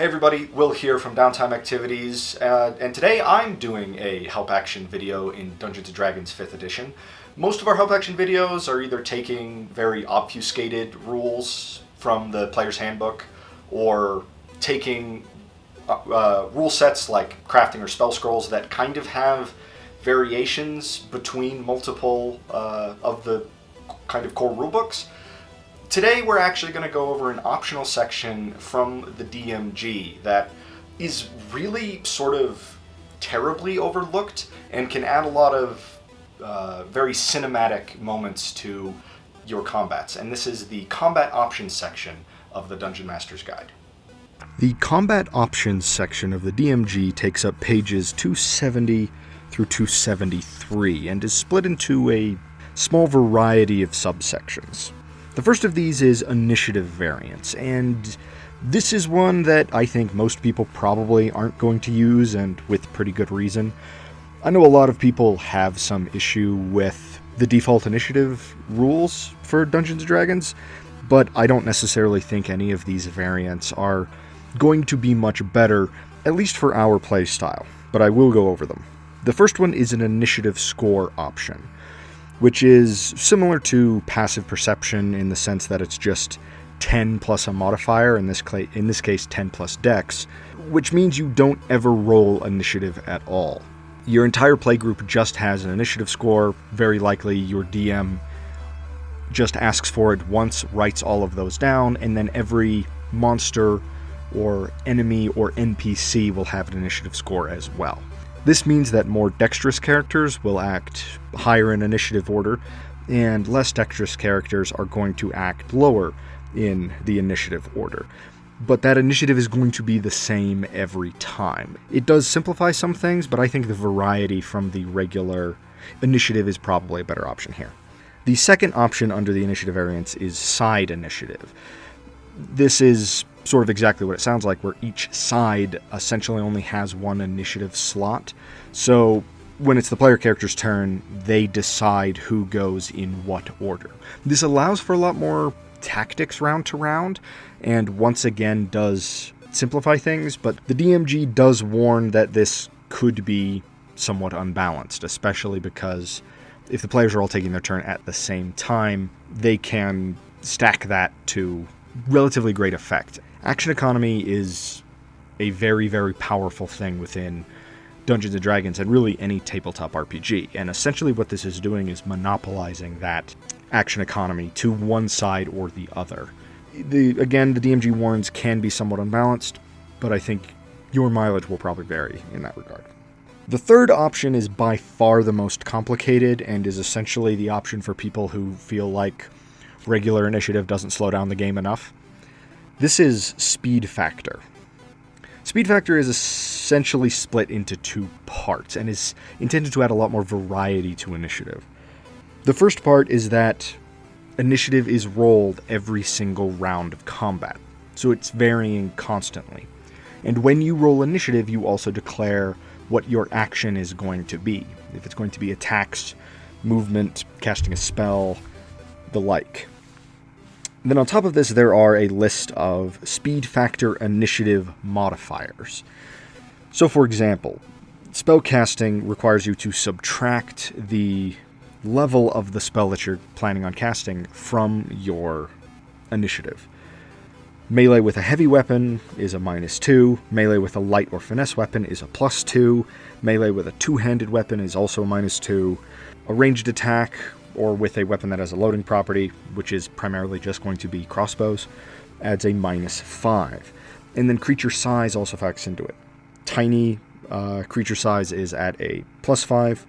Hey everybody, Will here from Downtime Activities, and today I'm doing a help action video in Dungeons & Dragons 5th edition. Most of our help action videos are either taking very obfuscated rules from the player's handbook, or taking rule sets like crafting or spell scrolls that kind of have variations between multiple of the kind of core rulebooks. Today we're actually going to go over an optional section from the DMG that is really sort of terribly overlooked and can add a lot of very cinematic moments to your combats. And this is the combat options section of the Dungeon Master's Guide. The combat options section of the DMG takes up pages 270 through 273 and is split into a small variety of subsections. The first of these is initiative variance, and this is one that I think most people probably aren't going to use, and with pretty good reason. I know a lot of people have some issue with the default initiative rules for Dungeons & Dragons, but I don't necessarily think any of these variants are going to be much better, at least for our playstyle, but I will go over them. The first one is an initiative score option, which is similar to passive perception in the sense that it's just 10 plus a modifier, in this case 10 plus dex, which means you don't ever roll initiative at all. Your entire playgroup just has an initiative score. Very likely your DM just asks for it once, writes all of those down, and then every monster or enemy or NPC will have an initiative score as well. This means that more dexterous characters will act higher in initiative order, and less dexterous characters are going to act lower in the initiative order. But that initiative is going to be the same every time. It does simplify some things, but I think the variety from the regular initiative is probably a better option here. The second option under the initiative variance is side initiative. This is sort of exactly what it sounds like, where each side essentially only has one initiative slot. So when it's the player character's turn, they decide who goes in what order. This allows for a lot more tactics round to round, and once again does simplify things, but the DMG does warn that this could be somewhat unbalanced, especially because if the players are all taking their turn at the same time, they can stack that to relatively great effect. Action economy is a very, very powerful thing within Dungeons & Dragons and really any tabletop RPG, and essentially what this is doing is monopolizing that action economy to one side or the other. Again, the DMG warns can be somewhat unbalanced, but I think your mileage will probably vary in that regard. The third option is by far the most complicated and is essentially the option for people who feel like regular initiative doesn't slow down the game enough. This is speed factor. Speed factor is essentially split into two parts and is intended to add a lot more variety to initiative. The first part is that initiative is rolled every single round of combat, so it's varying constantly. And when you roll initiative, you also declare what your action is going to be. If it's going to be attacks, movement, casting a spell, the like. Then on top of this, there are a list of speed factor initiative modifiers. So for example, spellcasting requires you to subtract the level of the spell that you're planning on casting from your initiative. Melee with a heavy weapon is a -2, melee with a light or finesse weapon is a +2, melee with a two-handed weapon is also a -2, a ranged attack or with a weapon that has a loading property, which is primarily just going to be crossbows, adds a -5. And then creature size also factors into it. Tiny creature size is at a +5,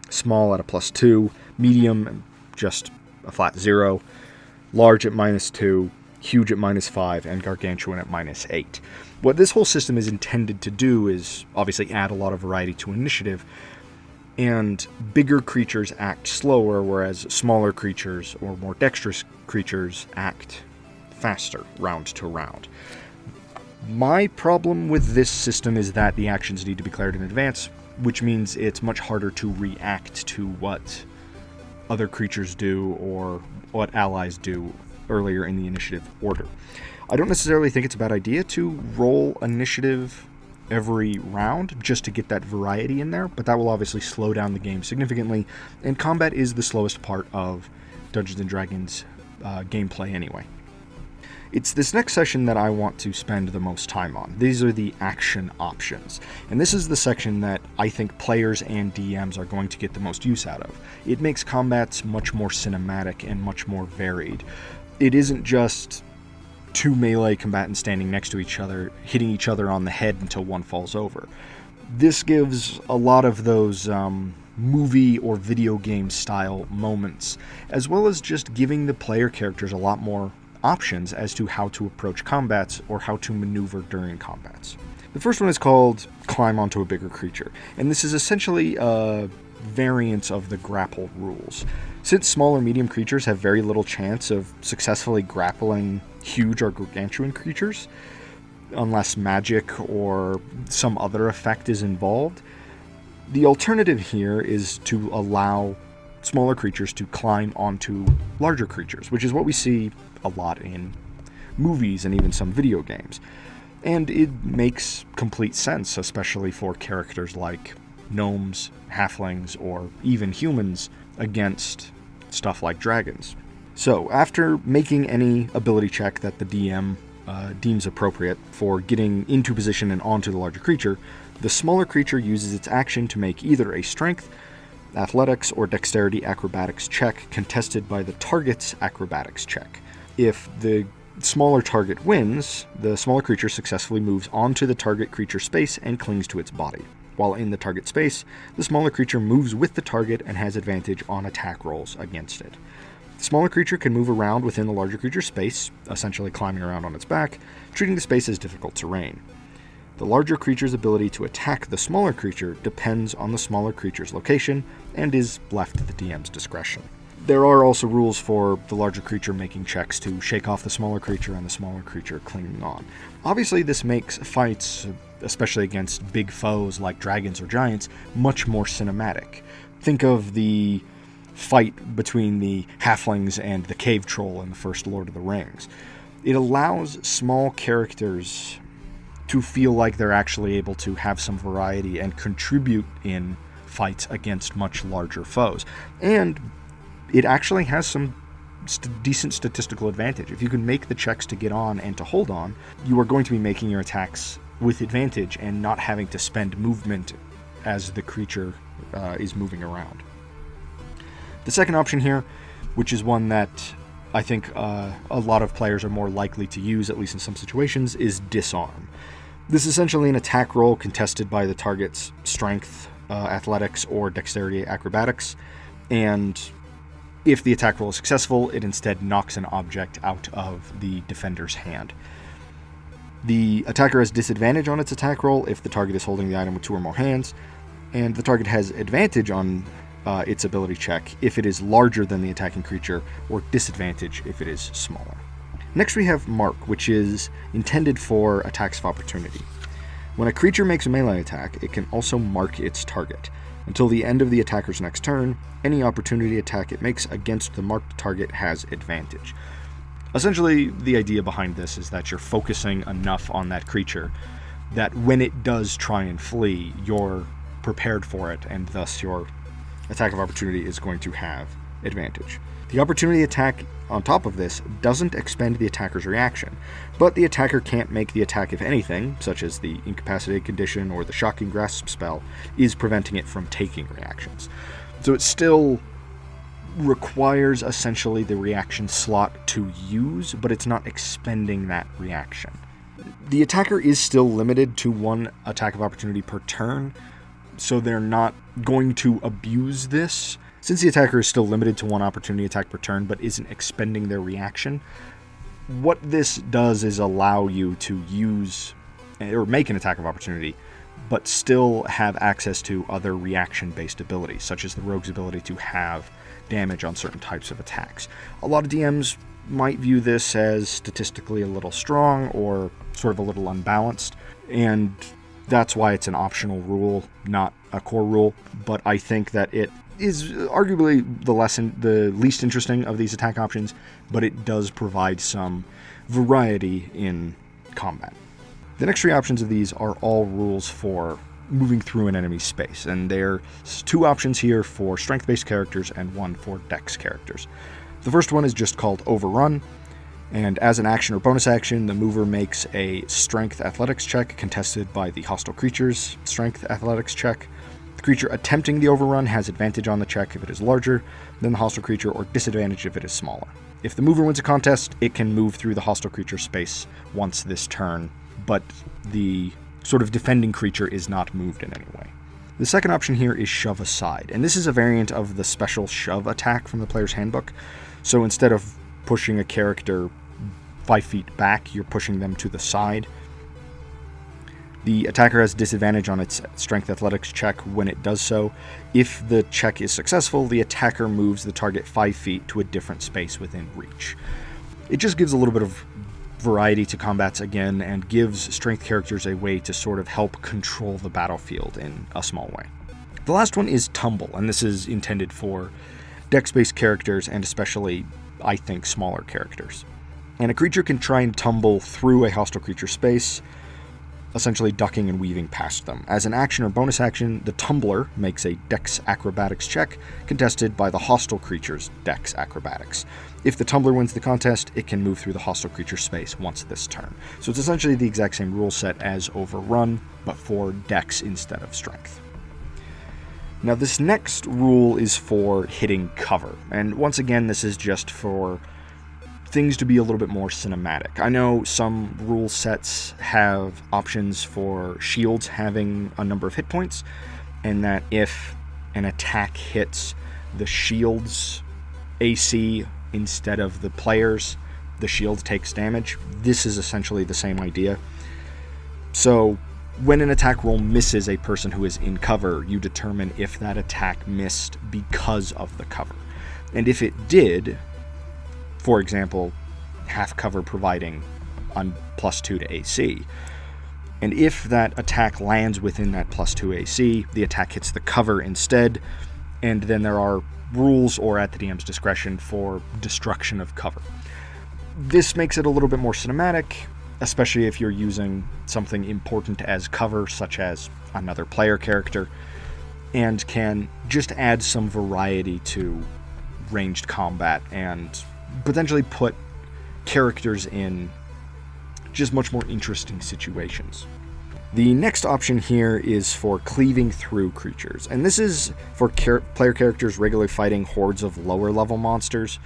small at a +2, medium just a flat 0, large at -2, huge at -5, and gargantuan at -8. What this whole system is intended to do is obviously add a lot of variety to initiative, and bigger creatures act slower, whereas smaller creatures or more dexterous creatures act faster round to round. My problem with this system is that the actions need to be declared in advance, which means it's much harder to react to what other creatures do or what allies do earlier in the initiative order. I don't necessarily think it's a bad idea to roll initiative every round just to get that variety in there, but that will obviously slow down the game significantly, and combat is the slowest part of Dungeons & Dragons gameplay anyway. It's this next session that I want to spend the most time on. These are the action options, and this is the section that I think players and DMs are going to get the most use out of. It makes combats much more cinematic and much more varied. It isn't just two melee combatants standing next to each other, hitting each other on the head until one falls over. This gives a lot of those movie or video game style moments, as well as just giving the player characters a lot more options as to how to approach combats or how to maneuver during combats. The first one is called Climb Onto a Bigger Creature, and this is essentially a variance of the grapple rules. Since small or medium creatures have very little chance of successfully grappling huge or gargantuan creatures, unless magic or some other effect is involved, the alternative here is to allow smaller creatures to climb onto larger creatures, which is what we see a lot in movies and even some video games. And it makes complete sense, especially for characters like gnomes, halflings, or even humans against stuff like dragons. So, after making any ability check that the DM deems appropriate for getting into position and onto the larger creature, the smaller creature uses its action to make either a strength, athletics, or dexterity acrobatics check contested by the target's acrobatics check. If the smaller target wins, the smaller creature successfully moves onto the target creature space and clings to its body. While in the target space, the smaller creature moves with the target and has advantage on attack rolls against it. The smaller creature can move around within the larger creature's space, essentially climbing around on its back, treating the space as difficult terrain. The larger creature's ability to attack the smaller creature depends on the smaller creature's location and is left to the DM's discretion. There are also rules for the larger creature making checks to shake off the smaller creature and the smaller creature clinging on. Obviously, this makes fights, especially against big foes like dragons or giants, much more cinematic. Think of the fight between the halflings and the cave troll in the first Lord of the Rings. It allows small characters to feel like they're actually able to have some variety and contribute in fights against much larger foes. And it actually has some decent statistical advantage. If you can make the checks to get on and to hold on, you are going to be making your attacks with advantage and not having to spend movement as the creature is moving around. The second option here, which is one that I think a lot of players are more likely to use, at least in some situations, is Disarm. This is essentially an attack roll contested by the target's strength, athletics, or dexterity acrobatics, and if the attack roll is successful, it instead knocks an object out of the defender's hand. The attacker has disadvantage on its attack roll if the target is holding the item with two or more hands, and the target has advantage on its ability check if it is larger than the attacking creature, or disadvantage if it is smaller. Next we have Mark, which is intended for attacks of opportunity. When a creature makes a melee attack, it can also mark its target. Until the end of the attacker's next turn, any opportunity attack it makes against the marked target has advantage. Essentially, the idea behind this is that you're focusing enough on that creature that when it does try and flee, you're prepared for it, and thus your attack of opportunity is going to have advantage. The opportunity attack on top of this doesn't expend the attacker's reaction, but the attacker can't make the attack if anything, such as the incapacitated condition or the shocking grasp spell, is preventing it from taking reactions. So it still requires essentially the reaction slot to use, but it's not expending that reaction. The attacker is still limited to one attack of opportunity per turn, so they're not going to abuse this. Since the attacker is still limited to one opportunity attack per turn but isn't expending their reaction, what this does is allow you to use or make an attack of opportunity but still have access to other reaction-based abilities, such as the rogue's ability to have damage on certain types of attacks. A lot of DMs might view this as statistically a little strong or sort of a little unbalanced, and that's why it's an optional rule, not a core rule, but I think that it is arguably the least interesting of these attack options, but it does provide some variety in combat. The next 3 options of these are all rules for moving through an enemy's space, and there's 2 options here for strength-based characters and 1 for dex characters. The first one is just called Overrun, and as an action or bonus action, the mover makes a strength athletics check contested by the hostile creature's strength athletics check. The creature attempting the overrun has advantage on the check if it is larger than the hostile creature, or disadvantage if it is smaller. If the mover wins a contest, it can move through the hostile creature space once this turn, but the sort of defending creature is not moved in any way. The second option here is Shove Aside, and this is a variant of the special shove attack from the player's handbook. So instead of pushing a character 5 feet back, you're pushing them to the side. The attacker has disadvantage on its strength athletics check when it does so. If the check is successful, the attacker moves the target 5 feet to a different space within reach. It just gives a little bit of variety to combats again, and gives strength characters a way to sort of help control the battlefield in a small way. The last one is Tumble, and this is intended for dex-based characters, and especially, I think, smaller characters. And a creature can try and tumble through a hostile creature space, essentially ducking and weaving past them. As an action or bonus action, the tumbler makes a dex acrobatics check, contested by the hostile creature's dex acrobatics. If the tumbler wins the contest, it can move through the hostile creature space once this turn. So it's essentially the exact same rule set as Overrun, but for dex instead of strength. Now this next rule is for hitting cover, and once again this is just for things to be a little bit more cinematic. I know some rule sets have options for shields having a number of hit points, and that if an attack hits the shield's AC instead of the player's, the shield takes damage. This is essentially the same idea. So when an attack roll misses a person who is in cover, you determine if that attack missed because of the cover. And if it did, for example, half cover providing on +2 to AC, and if that attack lands within that +2 AC, the attack hits the cover instead, and then there are rules or at the DM's discretion for destruction of cover. This makes it a little bit more cinematic, especially if you're using something important as cover, such as another player character, and can just add some variety to ranged combat and potentially put characters in just much more interesting situations. The next option here is for cleaving through creatures, and this is for player characters regularly fighting hordes of lower level monsters,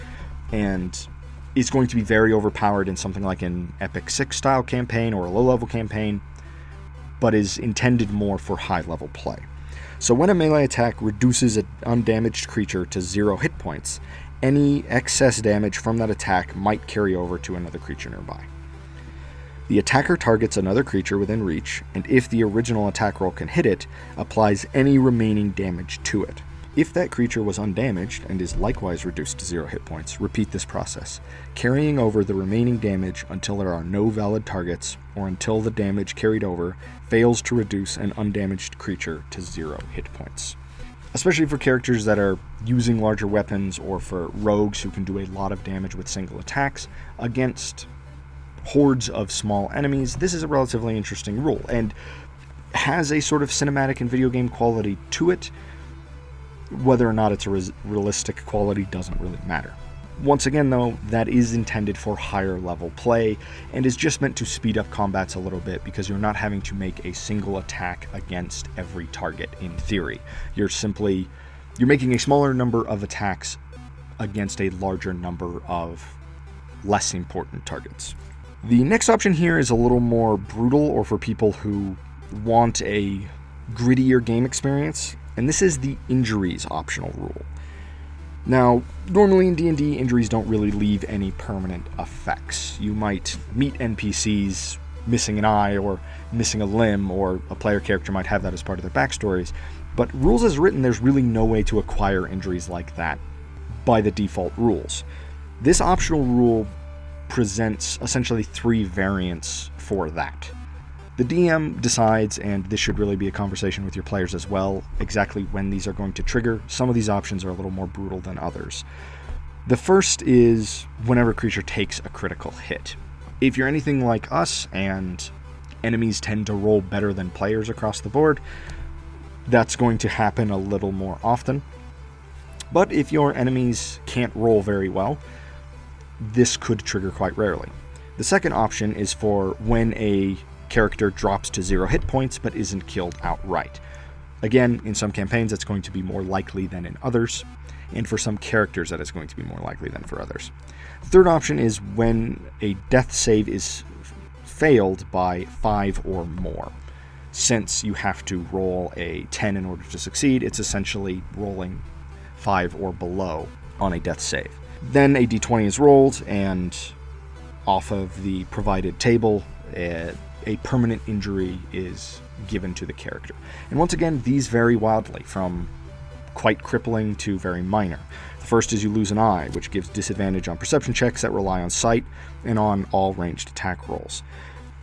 and it's going to be very overpowered in something like an Epic 6 style campaign or a low level campaign, but is intended more for high level play. So when a melee attack reduces an undamaged creature to 0 hit points, any excess damage from that attack might carry over to another creature nearby. The attacker targets another creature within reach, and if the original attack roll can hit it, applies any remaining damage to it. If that creature was undamaged and is likewise reduced to 0 hit points, repeat this process, carrying over the remaining damage until there are no valid targets, or until the damage carried over fails to reduce an undamaged creature to 0 hit points. Especially for characters that are using larger weapons, or for rogues who can do a lot of damage with single attacks against hordes of small enemies, this is a relatively interesting rule, and has a sort of cinematic and video game quality to it. Whether or not it's a realistic quality doesn't really matter. Once again, though, that is intended for higher level play, and is just meant to speed up combats a little bit, because you're not having to make a single attack against every target in theory. You're making a smaller number of attacks against a larger number of less important targets. The next option here is a little more brutal, or for people who want a grittier game experience, and this is the injuries optional rule. Now, normally in D&D, injuries don't really leave any permanent effects. You might meet NPCs missing an eye or missing a limb, or a player character might have that as part of their backstories, but rules as written, there's really no way to acquire injuries like that by the default rules. This optional rule presents essentially 3 variants for that. The DM decides, and this should really be a conversation with your players as well, exactly when these are going to trigger. Some of these options are a little more brutal than others. The first is whenever a creature takes a critical hit. If you're anything like us, and enemies tend to roll better than players across the board, that's going to happen a little more often. But if your enemies can't roll very well, this could trigger quite rarely. The second option is for when a character drops to 0 hit points but isn't killed outright. Again, in some campaigns that's going to be more likely than in others, and for some characters that is going to be more likely than for others. The third option is when a death save is failed by 5 or more. Since you have to roll a 10 in order to succeed, it's essentially rolling 5 or below on a death save. Then a d20 is rolled, and off of the provided table, a permanent injury is given to the character. And once again, these vary wildly, from quite crippling to very minor. The first is you lose an eye, which gives disadvantage on perception checks that rely on sight and on all ranged attack rolls.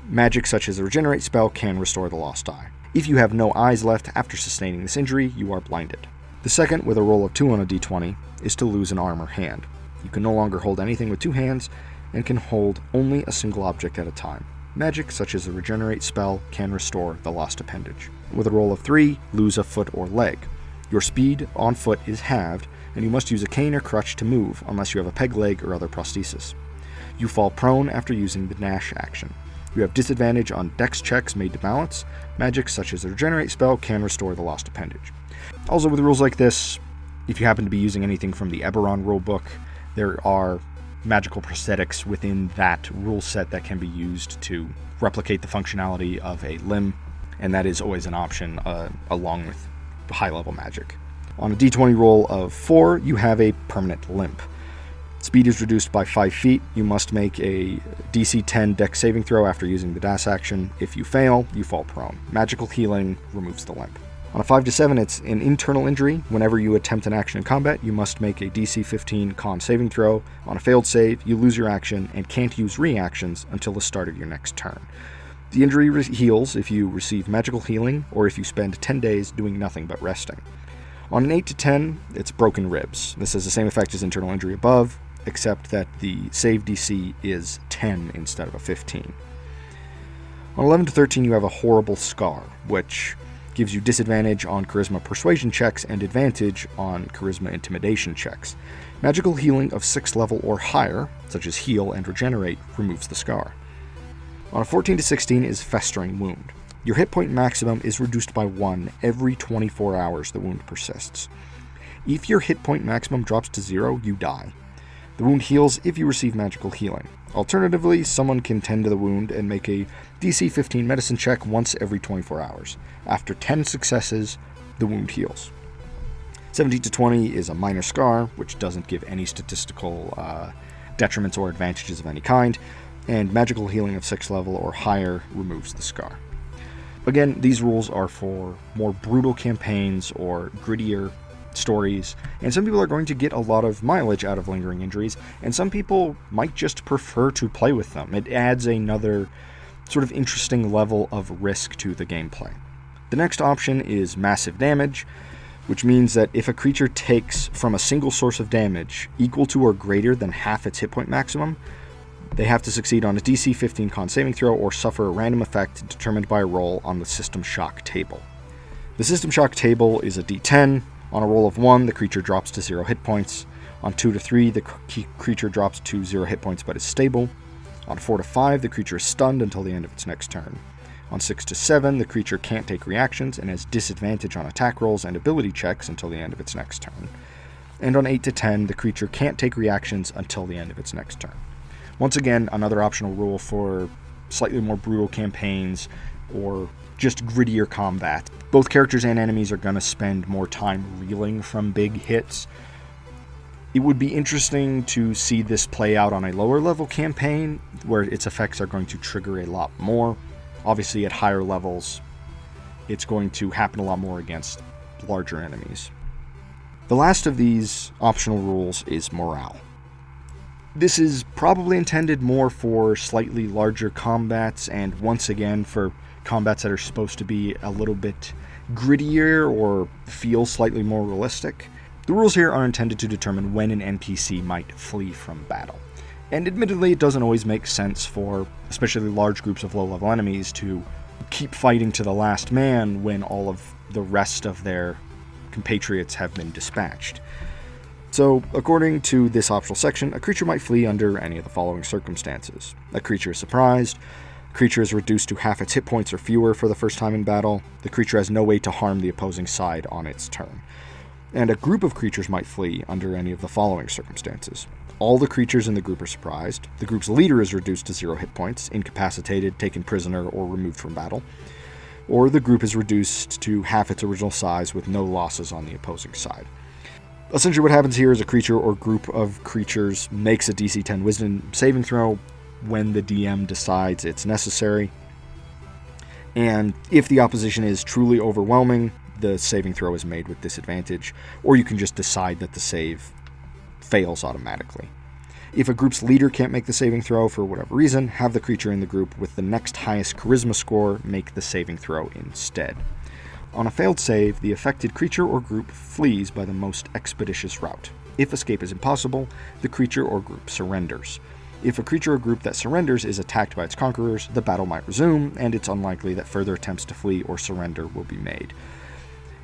Magic such as a regenerate spell can restore the lost eye. If you have no eyes left after sustaining this injury, you are blinded. The second, with a roll of 2 on a d20, is to lose an arm or hand. You can no longer hold anything with 2 hands, and can hold only a single object at a time. Magic, such as a regenerate spell, can restore the lost appendage. With a roll of 3, lose a foot or leg. Your speed on foot is halved, and you must use a cane or crutch to move unless you have a peg leg or other prosthesis. You fall prone after using the dash action. You have disadvantage on dex checks made to balance. Magic, such as a regenerate spell, can restore the lost appendage. Also, with rules like this, if you happen to be using anything from the Eberron rulebook, there are magical prosthetics within that rule set that can be used to replicate the functionality of a limb, and that is always an option along with high-level magic. On a d20 roll of 4, you have a permanent limp. Speed is reduced by 5 feet. You must make a DC 10 dex saving throw after using the dash action. If you fail, you fall prone. Magical healing removes the limp. On a 5 to 7, it's an internal injury. Whenever you attempt an action in combat, you must make a DC 15 con saving throw. On a failed save, you lose your action and can't use reactions until the start of your next turn. The injury heals if you receive magical healing or if you spend 10 days doing nothing but resting. On an 8 to 10, it's broken ribs. This has the same effect as internal injury above, except that the save DC is 10 instead of a 15. On 11 to 13, you have a horrible scar, which gives you disadvantage on charisma persuasion checks and advantage on charisma intimidation checks. Magical healing of 6th level or higher, such as heal and regenerate, removes the scar. On a 14 to 16 is festering wound. Your hit point maximum is reduced by 1 every 24 hours the wound persists. If your hit point maximum drops to 0, you die. The wound heals if you receive magical healing. Alternatively, someone can tend to the wound and make a DC 15 medicine check once every 24 hours. After 10 successes, the wound heals. 17 to 20 is a minor scar, which doesn't give any statistical detriments or advantages of any kind, and magical healing of 6th level or higher removes the scar. Again, these rules are for more brutal campaigns or grittier stories, and some people are going to get a lot of mileage out of lingering injuries, and some people might just prefer to play with them. It adds another sort of interesting level of risk to the gameplay. The next option is massive damage, which means that if a creature takes from a single source of damage equal to or greater than half its hit point maximum, they have to succeed on a DC 15 con saving throw or suffer a random effect determined by a roll on the System Shock table. The System Shock table is a D10. On a roll of 1, the creature drops to 0 hit points. On 2 to 3, the creature drops to 0 hit points but is stable. On 4 to 5, the creature is stunned until the end of its next turn. On 6 to 7, the creature can't take reactions and has disadvantage on attack rolls and ability checks until the end of its next turn. And on 8 to 10, the creature can't take reactions until the end of its next turn. Once again, another optional rule for slightly more brutal campaigns or just grittier combat. Both characters and enemies are going to spend more time reeling from big hits. It would be interesting to see this play out on a lower level campaign where its effects are going to trigger a lot more. Obviously, at higher levels, it's going to happen a lot more against larger enemies. The last of these optional rules is morale. This is probably intended more for slightly larger combats, and once again for combats that are supposed to be a little bit grittier or feel slightly more realistic. The rules here are intended to determine when an NPC might flee from battle. And admittedly, it doesn't always make sense for especially large groups of low-level enemies to keep fighting to the last man when all of the rest of their compatriots have been dispatched. So, according to this optional section, a creature might flee under any of the following circumstances. A creature is surprised, a creature is reduced to half its hit points or fewer for the first time in battle, the creature has no way to harm the opposing side on its turn. And a group of creatures might flee under any of the following circumstances. All the creatures in the group are surprised, the group's leader is reduced to 0 hit points, incapacitated, taken prisoner, or removed from battle, or the group is reduced to half its original size with no losses on the opposing side. Essentially what happens here is a creature or group of creatures makes a DC 10 Wisdom saving throw when the DM decides it's necessary. And if the opposition is truly overwhelming, the saving throw is made with disadvantage, or you can just decide that the save fails automatically. If a group's leader can't make the saving throw for whatever reason, have the creature in the group with the next highest charisma score make the saving throw instead. On a failed save, the affected creature or group flees by the most expeditious route. If escape is impossible, the creature or group surrenders. If a creature or group that surrenders is attacked by its conquerors, the battle might resume, and it's unlikely that further attempts to flee or surrender will be made.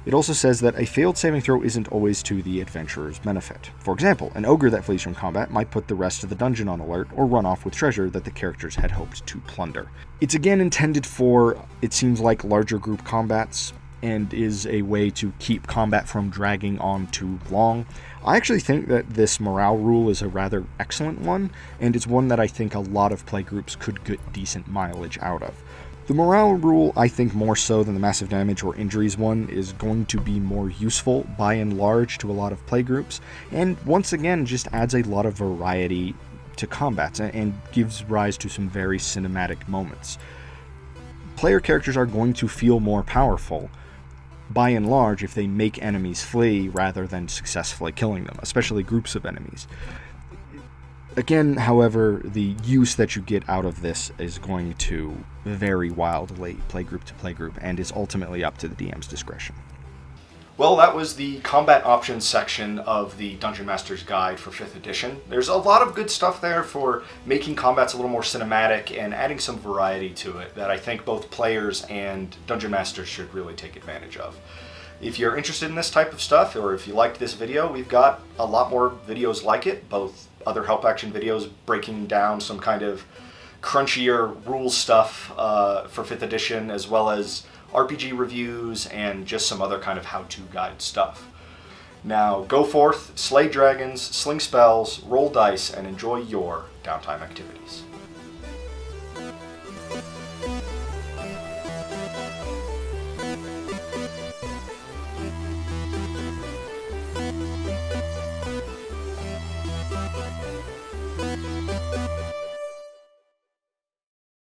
It also says that a failed saving throw isn't always to the adventurer's benefit. For example, an ogre that flees from combat might put the rest of the dungeon on alert or run off with treasure that the characters had hoped to plunder. It's again intended for, it seems like, larger group combats, and is a way to keep combat from dragging on too long. I actually think that this morale rule is a rather excellent one, and it's one that I think a lot of playgroups could get decent mileage out of. The morale rule, I think more so than the massive damage or injuries one, is going to be more useful by and large to a lot of playgroups, and once again just adds a lot of variety to combats and gives rise to some very cinematic moments. Player characters are going to feel more powerful by and large if they make enemies flee rather than successfully killing them, especially groups of enemies. Again, however, the use that you get out of this is going to vary wildly playgroup to playgroup and is ultimately up to the DM's discretion. Well, that was the combat options section of the Dungeon Master's Guide for 5th edition. There's a lot of good stuff there for making combats a little more cinematic and adding some variety to it that I think both players and Dungeon Masters should really take advantage of. If you're interested in this type of stuff, or if you liked this video, we've got a lot more videos like it, both other help action videos breaking down some kind of crunchier rules stuff for 5th edition, as well as RPG reviews and just some other kind of how-to guide stuff. Now go forth, slay dragons, sling spells, roll dice, and enjoy your downtime activities.